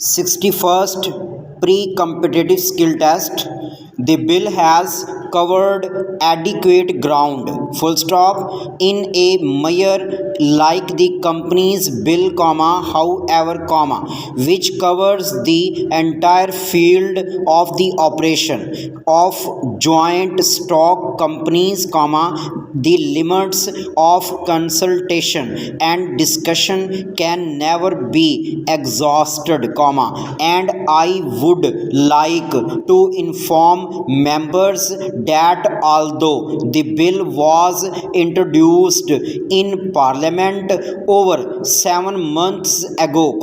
61st pre-competitive skill test. The bill has covered adequate ground, full stop, in a measure like the company's bill, however, which covers the entire field of the operation of joint stock companies, the limits of consultation and discussion can never be exhausted, and I would like to inform members that although the bill was introduced in Parliament over 7 months ago,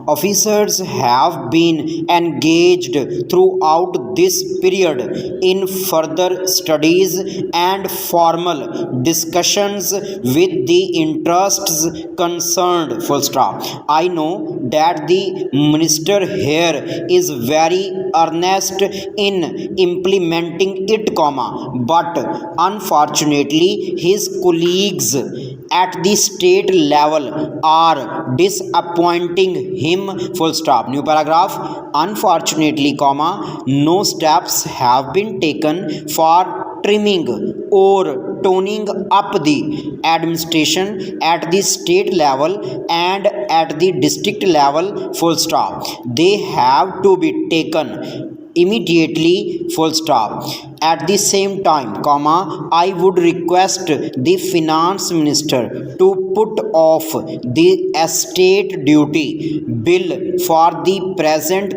officers have been engaged throughout this period in further studies and formal discussions with the interests concerned, full stop. I know that the minister here is very earnest in implementing it, but unfortunately his colleagues at the state level are disappointing him, full stop. New paragraph. Unfortunately, no steps have been taken for trimming or toning up the administration at the state level and at the district level, full stop. They have to be taken immediately, full stop. At the same time, I would request the finance minister to put off the estate duty bill for the present,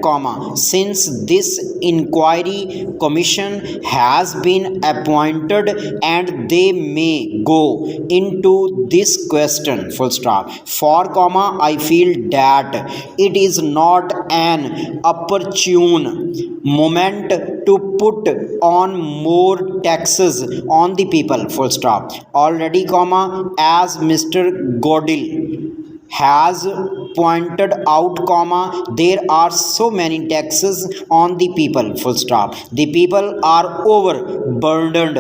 since this inquiry commission has been appointed and they may go into this question, full stop. For, I feel that it is not an opportune moment to put on more taxes on the people, full stop. Already, as Mr. Godil has pointed out, there are so many taxes on the people, full stop. The people are overburdened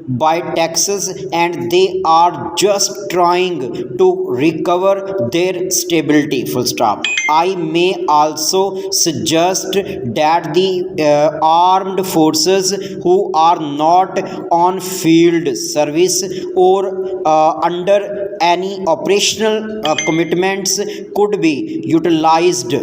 by taxes and they are just trying to recover their stability, full stop. I may also suggest that the armed forces who are not on field service or under any operational commitments could be utilized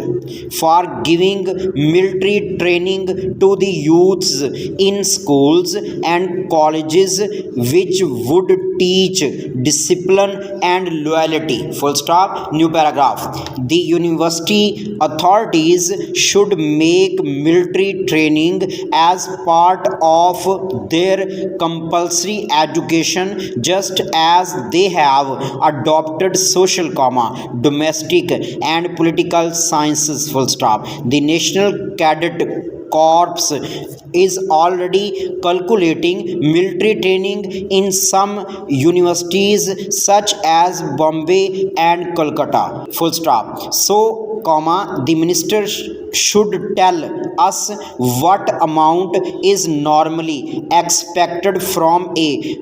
for giving military training to the youths in schools and colleges, which would teach discipline and loyalty, full stop. New paragraph. The university authorities should make military training as part of their compulsory education, just as they have adopted social, domestic and political sciences, full stop. The National Cadet Corps is already calculating military training in some universities such as Bombay and Kolkata, full stop. So, the minister should tell us what amount is normally expected from a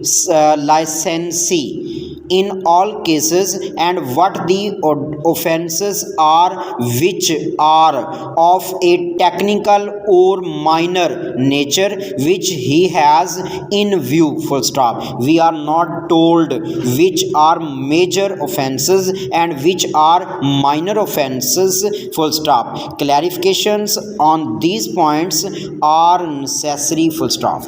licensee in all cases and what the offences are which are of a technical or minor nature which he has in view, full stop. We are not told which are major offences and which are minor offences, full stop. Clarifications on these points are necessary, full stop.